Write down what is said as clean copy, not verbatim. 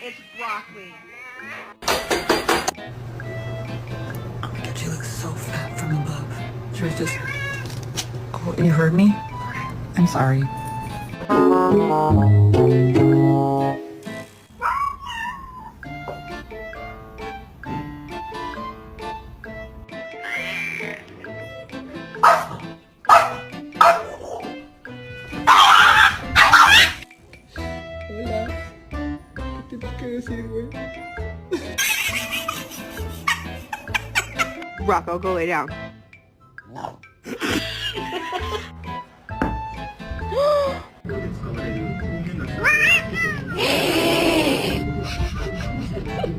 It's broccoli. Oh my god, she looks so fat from above. She was just... Oh, you heard me? I'm sorry. Hola. ¿Qué tienes que decir, güey? Rocco, go lay down.